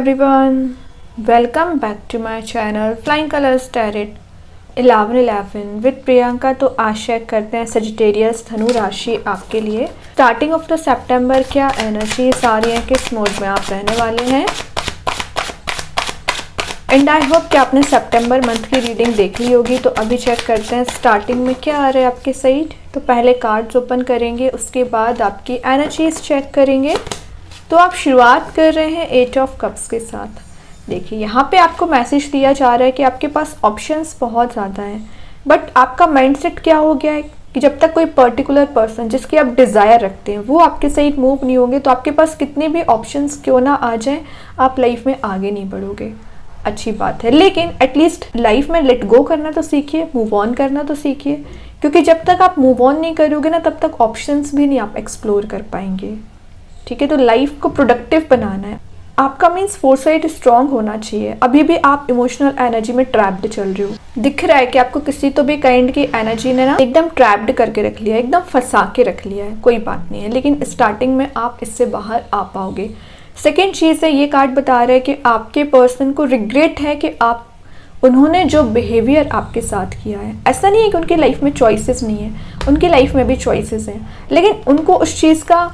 everyone, welcome back to my channel Flying Colors Tarot 11/11 with Priyanka. तो आशा करते हैं Sagittarius धनु राशि आपके लिए स्टार्टिंग ऑफ द सितंबर क्या एनर्जीज आ रही है, किस मोड में आप रहने वाले हैं। एंड आई होप कि आपने सितंबर मंथ की रीडिंग देख ली होगी। तो अभी चेक करते हैं स्टार्टिंग में क्या आ रहा है आपके साइड। तो पहले कार्ड्स ओपन करेंगे, उसके बाद आपकी एनर्जीज चेक करेंगे। तो आप शुरुआत कर रहे हैं 8 ऑफ कप्स के साथ। देखिए यहाँ पे आपको मैसेज दिया जा रहा है कि आपके पास ऑप्शंस बहुत ज़्यादा हैं, बट आपका माइंडसेट क्या हो गया है कि जब तक कोई पर्टिकुलर पर्सन जिसकी आप डिज़ायर रखते हैं वो आपके साइड मूव नहीं होंगे, तो आपके पास कितने भी ऑप्शंस क्यों ना आ जाएं, आप लाइफ में आगे नहीं बढ़ोगे। अच्छी बात है, लेकिन एटलीस्ट लाइफ में लेट गो करना तो सीखिए, मूव ऑन करना तो सीखिए, क्योंकि जब तक आप मूव ऑन नहीं करोगे ना तब तक ऑप्शंस भी नहीं आप एक्सप्लोर कर पाएंगे। ठीक है, तो लाइफ को प्रोडक्टिव बनाना है। आपका मीन्स फोरसाइट स्ट्रांग होना चाहिए। अभी भी आप इमोशनल एनर्जी में ट्रैप्ड चल रहे हो। दिख रहा है कि आपको किसी तो भी काइंड की एनर्जी ने ना एकदम ट्रैप्ड करके रख लिया है, एकदम फंसा के रख लिया है। कोई बात नहीं है, लेकिन स्टार्टिंग में आप इससे बाहर आ पाओगे। सेकेंड चीज़ है, ये कार्ड बता रहा है कि आपके पर्सन को रिग्रेट है कि उन्होंने जो बिहेवियर आपके साथ किया है। ऐसा नहीं है कि उनकी लाइफ में चॉइसेस नहीं है, उनकी लाइफ में भी चॉइसेस हैं, लेकिन उनको उस चीज़ का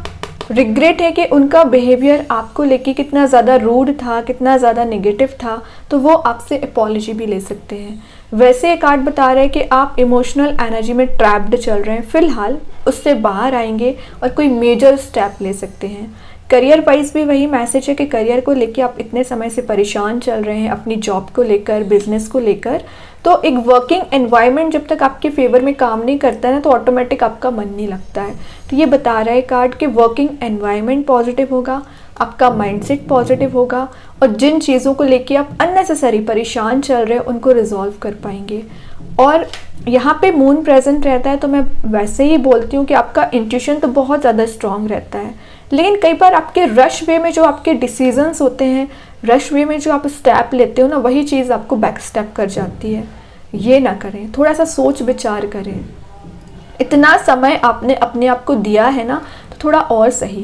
रिग्रेट है कि उनका बिहेवियर आपको लेके कितना ज़्यादा रूड था, कितना ज़्यादा नेगेटिव था। तो वो आपसे अपॉलॉजी भी ले सकते हैं। वैसे ये कार्ड बता रहा है कि आप इमोशनल एनर्जी में ट्रैप्ड चल रहे हैं, फिलहाल उससे बाहर आएंगे और कोई मेजर स्टेप ले सकते हैं। करियर वाइज भी वही मैसेज है कि करियर को लेके आप इतने समय से परेशान चल रहे हैं, अपनी जॉब को लेकर, बिजनेस को लेकर। तो एक वर्किंग एनवायरनमेंट जब तक आपके फेवर में काम नहीं करता है ना, तो ऑटोमेटिक आपका मन नहीं लगता है। तो ये बता रहा है कार्ड कि वर्किंग एनवायरनमेंट पॉजिटिव होगा, आपका माइंडसेट पॉजिटिव होगा, और जिन चीज़ों को लेके आप अननेसेसरी परेशान चल रहे हैं उनको रिजॉल्व कर पाएंगे। और यहाँ पे मून प्रेजेंट रहता है, तो मैं वैसे ही बोलती हूँ कि आपका इंट्यूशन तो बहुत ज़्यादा स्ट्रांग रहता है, लेकिन कई बार आपके रश वे में जो आपके डिसीजंस होते हैं, रश वे में जो आप स्टेप लेते हो ना, वही चीज़ आपको बैक स्टेप कर जाती है। ये ना करें, थोड़ा सा सोच विचार करें। इतना समय आपने अपने आप को दिया है ना, तो थोड़ा और सही।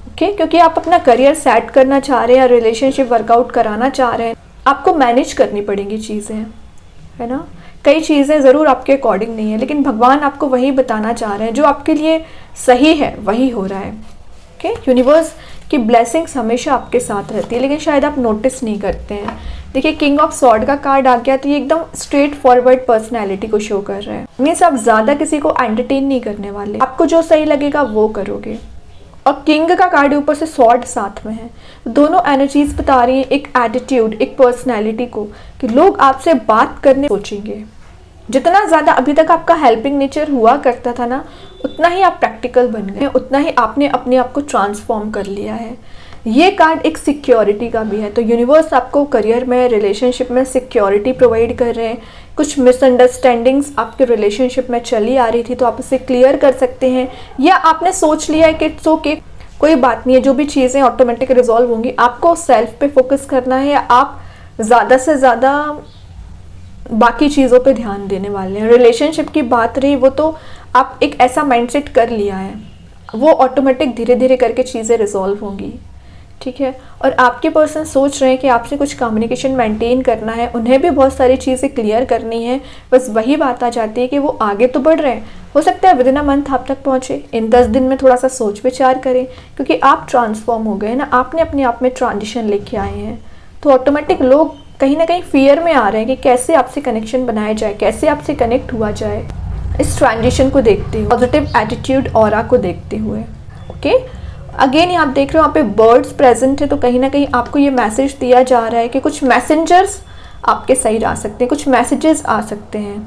ओके, क्योंकि आप अपना करियर सेट करना चाह रहे हैं, रिलेशनशिप वर्कआउट कराना चाह रहे हैं, आपको मैनेज करनी पड़ेंगी चीज़ें, है ना। कई चीज़ें ज़रूर आपके अकॉर्डिंग नहीं है, लेकिन भगवान आपको वही बताना चाह रहे हैं, जो आपके लिए सही है वही हो रहा है। ओके, यूनिवर्स की ब्लेसिंग्स हमेशा आपके साथ रहती है, लेकिन शायद आप नोटिस नहीं करते हैं। देखिए किंग ऑफ सॉर्ड का कार्ड आ गया, तो ये एकदम स्ट्रेट फॉरवर्ड पर्सनैलिटी को शो कर रहा है। मीन्स आप ज़्यादा किसी को एंटरटेन नहीं करने वाले, आपको जो सही लगेगा वो करोगे। और किंग का कार्ड ऊपर से सॉर्ड साथ में है। दोनों एनर्जीज बता रही हैं एक एटीट्यूड, एक पर्सनैलिटी को, कि लोग आपसे बात करने सोचेंगे। जितना ज़्यादा अभी तक आपका हेल्पिंग नेचर हुआ करता था ना, उतना ही आप प्रैक्टिकल बन गए, उतना ही आपने अपने आप को ट्रांसफॉर्म कर लिया है। ये कार्ड एक सिक्योरिटी का भी है। तो यूनिवर्स आपको करियर में, रिलेशनशिप में सिक्योरिटी प्रोवाइड कर रहे हैं। कुछ मिसअंडरस्टैंडिंग्स आपके रिलेशनशिप में चली आ रही थी, तो आप इसे क्लियर कर सकते हैं, या आपने सोच लिया है कि इट्स ओके, कोई बात नहीं है, जो भी चीज़ें ऑटोमेटिक रिजॉल्व होंगी। आपको सेल्फ पे फोकस करना है, या आप ज़्यादा से ज़्यादा बाकी चीज़ों पे ध्यान देने वाले हैं। रिलेशनशिप की बात रही, वो तो आप एक ऐसा माइंडसेट कर लिया है, वो ऑटोमेटिक धीरे धीरे करके चीज़ें रिजॉल्व होंगी। ठीक है, और आपके पर्सन सोच रहे हैं कि आपसे कुछ कम्युनिकेशन मेंटेन करना है, उन्हें भी बहुत सारी चीज़ें क्लियर करनी है। बस वही बात आ जाती है कि वो आगे तो बढ़ रहे हैं, हो सकता है विद इन अ मंथ आप तक पहुँचे। इन 10 दिन में थोड़ा सा सोच विचार करें, क्योंकि आप ट्रांसफॉर्म हो गए ना, आपने अपने आप में ट्रांजिशन लेके आए हैं। तो ऑटोमेटिक लोग कहीं ना कहीं फियर में आ रहे हैं कि कैसे आपसे कनेक्शन बनाया जाए, कैसे आपसे कनेक्ट हुआ जाए। इस ट्रांजिशन को देखते हुए, पॉजिटिव एटीट्यूड ऑरा को देखते हुए। ओके, अगेन यहाँ आप देख रहे हो, यहाँ पे बर्ड्स प्रेजेंट है, तो कहीं ना कहीं आपको ये मैसेज दिया जा रहा है कि कुछ मैसेंजर्स आपके साइड आ सकते हैं, कुछ मैसेजेस आ सकते हैं,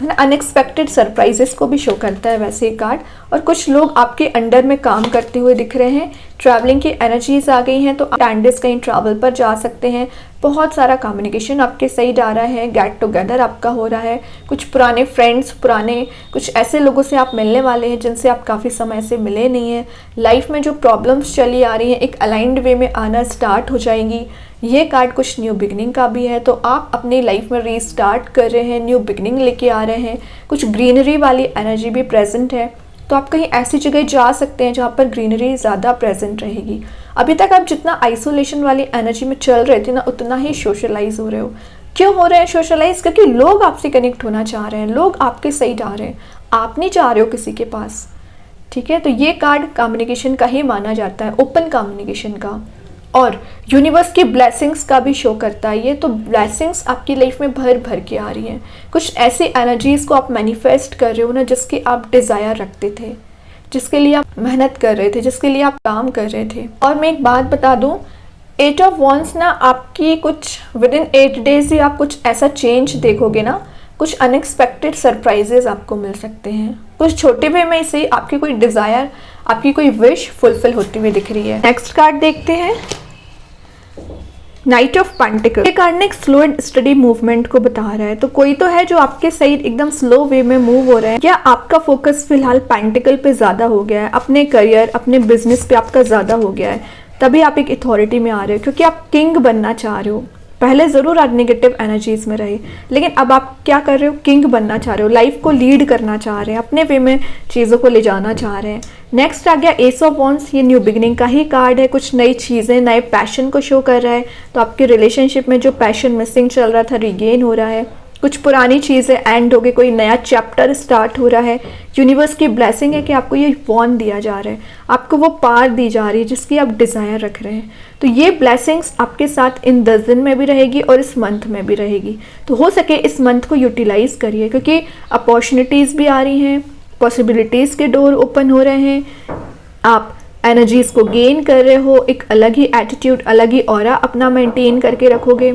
है ना। अनएक्सपेक्टेड सरप्राइजेस को भी शो करता है वैसे ये कार्ड। और कुछ लोग आपके अंडर में काम करते हुए दिख रहे हैं। ट्रैवलिंग की एनर्जीज आ गई हैं, तो कैंडिस कहीं ट्रैवल पर जा सकते हैं। बहुत सारा कम्युनिकेशन आपके साइड आ रहा है, गेट टुगेदर आपका हो रहा है। कुछ पुराने फ्रेंड्स, पुराने कुछ ऐसे लोगों से आप मिलने वाले हैं जिनसे आप काफ़ी समय से मिले नहीं हैं। लाइफ में जो प्रॉब्लम्स चली आ रही हैं एक अलाइंड वे में आना स्टार्ट हो जाएंगी। ये कार्ड कुछ न्यू बिगनिंग का भी है, तो आप अपनी लाइफ में रीस्टार्ट कर रहे हैं, न्यू बिगनिंग लेके आ रहे हैं। कुछ ग्रीनरी वाली एनर्जी भी प्रेजेंट है, तो आप कहीं ऐसी जगह जा सकते हैं जहाँ पर ग्रीनरी ज़्यादा प्रेजेंट रहेगी। अभी तक आप जितना आइसोलेशन वाली एनर्जी में चल रहे थे ना, उतना ही सोशलाइज हो रहे हो। क्यों हो रहे हैं सोशलाइज? क्योंकि लोग आपसे कनेक्ट होना चाह रहे हैं, लोग आपके साइड आ रहे हैं, आप नहीं जा रहे हो किसी के पास। ठीक है, तो ये कार्ड कम्युनिकेशन का ही माना जाता है, ओपन कम्युनिकेशन का, और यूनिवर्स की ब्लेसिंग्स का भी शो करता है ये। तो ब्लेसिंग्स आपकी लाइफ में भर भर के आ रही हैं। कुछ ऐसी एनर्जीज को आप मैनिफेस्ट कर रहे हो ना, जिसके आप डिज़ायर रखते थे, जिसके लिए आप मेहनत कर रहे थे, जिसके लिए आप काम कर रहे थे। और मैं एक बात बता दूं, 8 ऑफ वॉन्ड्स ना आपकी कुछ विद इन 8 डेज ही आप कुछ ऐसा चेंज देखोगे ना, कुछ अनएक्सपेक्टेड सरप्राइजेज आपको मिल सकते हैं। कुछ छोटे वे में से आपकी कोई डिज़ायर, आपकी कोई विश फुलफिल होती हुई दिख रही है। नेक्स्ट कार्ड देखते हैं, नाइट ऑफ पेंटिकल। ये कार्ड ने एक स्लो एंड स्टडी मूवमेंट को बता रहा है। तो कोई तो है जो आपके साइड एकदम स्लो वे में मूव हो रहे हैं, या आपका फोकस फिलहाल पेंटिकल पे ज़्यादा हो गया है, अपने करियर, अपने बिजनेस पे आपका ज़्यादा हो गया है, तभी आप एक अथॉरिटी में आ रहे हो, क्योंकि आप किंग बनना चाह रहे हो। पहले ज़रूर आप नेगेटिव एनर्जीज में रहे, लेकिन अब आप क्या कर रहे हो, किंग बनना चाह रहे हो, लाइफ को लीड करना चाह रहे हैं, अपने वे में चीज़ों को ले जाना चाह रहे हैं। नेक्स्ट आ गया एस ऑफ वॉन्ड्स। ये न्यू बिगिनिंग का ही कार्ड है, कुछ नई चीज़ें, नए पैशन को शो कर रहा है। तो आपके रिलेशनशिप में जो पैशन मिसिंग चल रहा था, रिगेन हो रहा है। कुछ पुरानी चीज़ें एंड हो गई, कोई नया चैप्टर स्टार्ट हो रहा है। यूनिवर्स की ब्लेसिंग है कि आपको ये वॉन्ड दिया जा रहा है, आपको वो पार दी जा रही है जिसकी आप डिज़ायर रख रहे हैं। तो ये ब्लेसिंग्स आपके साथ इन 10 दिन में भी रहेगी और इस मंथ में भी रहेगी। तो हो सके इस मंथ को यूटिलाइज करिए, क्योंकि अपॉर्चुनिटीज़ भी आ रही हैं, पॉसिबिलिटीज़ के डोर ओपन हो रहे हैं, आप एनर्जीज़ को गेन कर रहे हो, एक अलग ही एटीट्यूड, अलग ही ऑरा अपना मेंटेन करके रखोगे।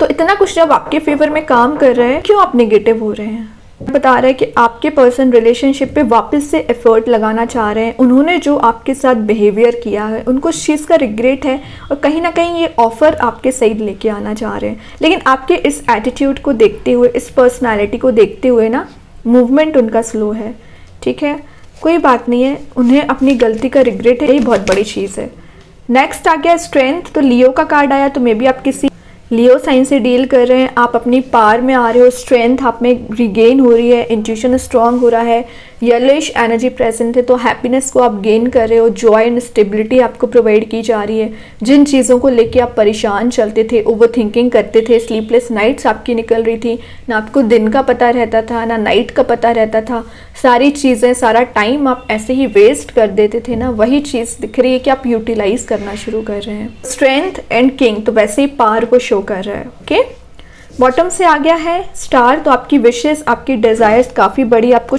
तो इतना कुछ जब आपके फेवर में काम कर रहे हैं, क्यों आप नेगेटिव हो रहे हैं? बता रहा है कि आपके पर्सन रिलेशनशिप पे वापस से एफर्ट लगाना चाह रहे हैं। उन्होंने जो आपके साथ बिहेवियर किया है, उनको उस चीज़ का रिग्रेट है, और कहीं ना कहीं ये ऑफर आपके साइड लेके आना चाह रहे हैं। लेकिन आपके इस एटीट्यूड को देखते हुए, इस पर्सनैलिटी को देखते हुए ना, मूवमेंट उनका स्लो है। ठीक है, कोई बात नहीं है, उन्हें अपनी गलती का रिग्रेट है, यही बहुत बड़ी चीज़ है। नेक्स्ट आ गया स्ट्रेंथ। तो लियो का कार्ड आया, तो मे बी आप किसी लियो साइन से डील कर रहे हैं, आप अपनी पार में आ रहे हो, स्ट्रेंथ आप में रिगेन हो रही है, इंट्यूशन स्ट्रांग हो रहा है, येलोइश एनर्जी प्रेजेंट है। तो हैप्पीनेस को आप गेन कर रहे हो, जॉय एंड स्टेबिलिटी आपको प्रोवाइड की जा रही है। जिन चीज़ों को लेके आप परेशान चलते थे, ओवर थिंकिंग करते थे, स्लीपलेस नाइट्स आपकी निकल रही थी, ना आपको दिन का पता रहता था, ना नाइट का पता रहता था, सारी चीज़ें, सारा टाइम आप ऐसे ही वेस्ट कर देते थे ना, वही चीज़ दिख रही है कि आप यूटिलाइज करना शुरू कर रहे हैं। स्ट्रेंथ एंड किंग तो वैसे ही पार को शो कर रहा है। ओके, बॉटम से आ गया है स्टार। तो आपकी विशेस, आपकी डिज़ायर्स काफ़ी बड़ी, आप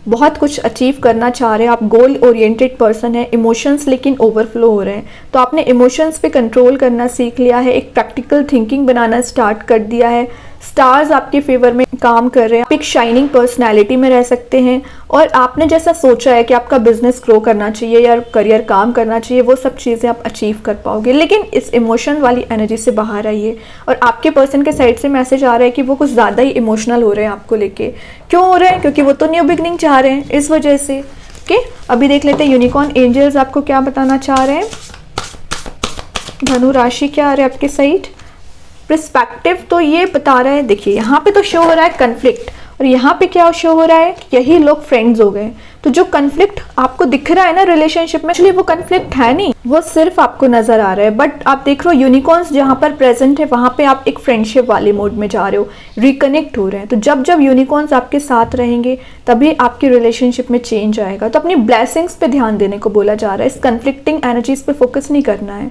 बहुत कुछ अचीव करना चाह रहे हैं, आप गोल ओरिएंटेड पर्सन है। इमोशंस लेकिन ओवरफ्लो हो रहे हैं, तो आपने इमोशंस पे कंट्रोल करना सीख लिया है, एक प्रैक्टिकल थिंकिंग बनाना स्टार्ट कर दिया है। स्टार्स आपके फेवर में काम कर रहे हैं, आप एक शाइनिंग पर्सनैलिटी में रह सकते हैं, और आपने जैसा सोचा है कि आपका बिजनेस ग्रो करना चाहिए या करियर काम करना चाहिए, वो सब चीज़ें आप अचीव कर पाओगे। लेकिन इस इमोशन वाली एनर्जी से बाहर आइए। और आपके पर्सन के साइड से मैसेज आ रहा है कि वो कुछ ज़्यादा ही इमोशनल हो रहे हैं आपको लेके। क्यों हो रहे हैं? क्योंकि वो तो न्यू बिगनिंग चाह रहे हैं, इस वजह से। ओके, अभी देख लेते हैं यूनिकॉर्न एंजल्स आपको क्या बताना चाह रहे हैं। धनु राशि क्या आ रहा है आपके साइड? पर्सपेक्टिव तो ये बता रहा है, देखिए यहाँ पे तो शो हो रहा है कन्फ्लिक्ट, और यहाँ पे क्या शो हो रहा है, यही लोग फ्रेंड्स हो गए। तो जो कन्फ्लिक्ट आपको दिख रहा है ना रिलेशनशिप में, एक्चुअली वो कन्फ्लिक्ट है नहीं, वो सिर्फ आपको नजर आ रहा है। बट आप देख रहे हो यूनिकॉर्न्स जहाँ पर प्रेजेंट है, वहाँ पे आप एक फ्रेंडशिप वाले मोड में जा रहे हो, रिकनेक्ट हो रहे हैं। तो जब जब यूनिकॉर्न्स आपके साथ रहेंगे, तभी आपकी रिलेशनशिप में चेंज आएगा। तो अपनी ब्लेसिंग्स पे ध्यान देने को बोला जा रहा है, इस कन्फ्लिक्टिंग एनर्जीज पे फोकस नहीं करना है।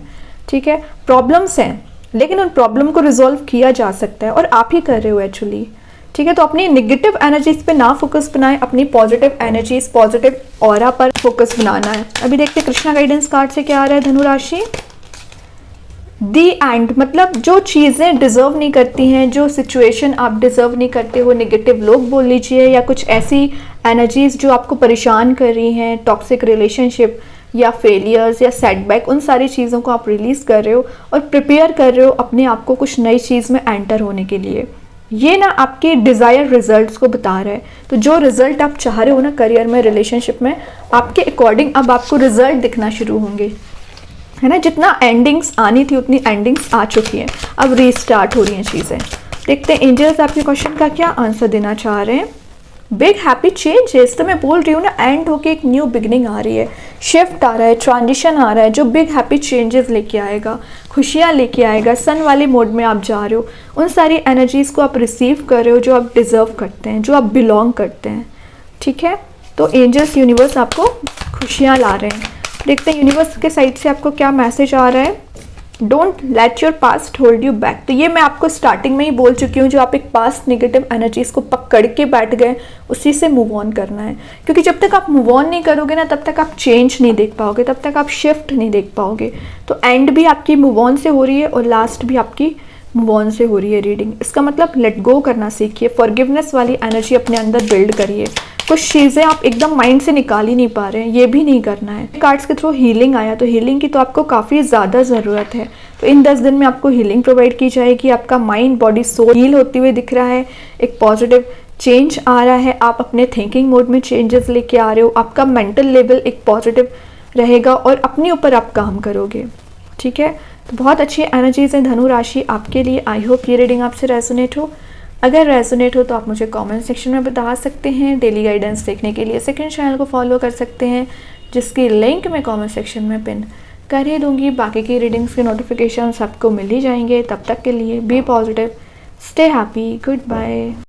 ठीक है, प्रॉब्लम्स हैं, लेकिन उन प्रॉब्लम को रिजॉल्व किया जा सकता है, और आप ही कर रहे हो एक्चुअली। ठीक है, तो अपनी नेगेटिव एनर्जीज पे ना फोकस बनाएं, अपनी पॉजिटिव एनर्जीज, पॉजिटिव ऑरा पर फोकस बनाना है। अभी देखते हैं कृष्णा गाइडेंस कार्ड से क्या आ रहा है धनु राशि। दी एंड, मतलब जो चीज़ें डिजर्व नहीं करती हैं, जो सिचुएशन आप डिजर्व नहीं करते हो, नेगेटिव लोग बोल लीजिए, या कुछ ऐसी एनर्जीज जो आपको परेशान कर रही हैं, टॉक्सिक रिलेशनशिप या फेलियर्स या सेटबैक, उन सारी चीज़ों को आप रिलीज़ कर रहे हो और प्रिपेयर कर रहे हो अपने आप को कुछ नई चीज़ में एंटर होने के लिए। ये ना आपके डिज़ायर रिजल्ट्स को बता रहा है। तो जो रिजल्ट आप चाह रहे हो ना करियर में, रिलेशनशिप में, आपके अकॉर्डिंग अब आपको रिजल्ट दिखना शुरू होंगे, है ना। जितना एंडिंग्स आनी थी उतनी एंडिंग्स आ चुकी हैं, अब रीस्टार्ट हो रही हैं चीज़ें। देखते हैं एंजल्स आपके क्वेश्चन का क्या आंसर देना चाह रहे हैं। बिग हैप्पी चेंजेस, तो मैं बोल रही हूँ ना, एंड होके एक न्यू बिगनिंग आ रही है, शिफ्ट आ रहा है, ट्रांजिशन आ रहा है, जो बिग हैप्पी चेंजेस लेके आएगा, खुशियाँ लेके आएगा। सन वाले मोड में आप जा रहे हो, उन सारी एनर्जीज़ को आप रिसीव कर रहे हो जो आप डिज़र्व करते हैं, जो आप बिलोंग करते हैं। ठीक है, तो एंजल्स यूनिवर्स आपको खुशियाँ ला रहे हैं। देखते हैं यूनिवर्स के साइड से आपको क्या मैसेज आ रहा है। Don't let your past hold you back, तो ये मैं आपको स्टार्टिंग में ही बोल चुकी हूँ, जो आप एक पास्ट नेगेटिव एनर्जीज को पकड़ के बैठ गए, उसी से मूव ऑन करना है। क्योंकि जब तक आप मूव ऑन नहीं करोगे ना, तब तक आप चेंज नहीं देख पाओगे, तब तक आप शिफ्ट नहीं देख पाओगे। तो एंड भी आपकी मूव ऑन से हो रही है और लास्ट भी आपकी मूव ऑन से हो रही है रीडिंग। इसका मतलब लेट गो करना सीखिए, फॉरगिवनेस वाली एनर्जी अपने अंदर बिल्ड करिए। कुछ चीज़ें आप एकदम माइंड से निकाल ही नहीं पा रहे हैं, ये भी नहीं करना है। कार्ड्स के थ्रू हीलिंग आया, तो हीलिंग की तो आपको काफ़ी ज़्यादा ज़रूरत है। तो इन 10 दिन में आपको हीलिंग प्रोवाइड की जाएगी। आपका माइंड, बॉडी, सोल हील होते हुए दिख रहा है, एक पॉजिटिव चेंज आ रहा है, आप अपने थिंकिंग मोड में चेंजेस लेके आ रहे हो, आपका मेंटल लेवल एक पॉजिटिव रहेगा और अपने ऊपर आप काम करोगे। ठीक है, तो बहुत अच्छी एनर्जीज हैं धनु राशि आपके लिए। आई होप ये रीडिंग आपसे रेजोनेट हो। अगर रेजोनेट हो तो आप मुझे कमेंट सेक्शन में बता सकते हैं। डेली गाइडेंस देखने के लिए सेकंड चैनल को फॉलो कर सकते हैं, जिसकी लिंक मैं कमेंट सेक्शन में पिन कर ही दूंगी। बाकी की रीडिंग्स के नोटिफिकेशन आपको मिल ही जाएंगे। तब तक के लिए be positive, stay happy, good bye.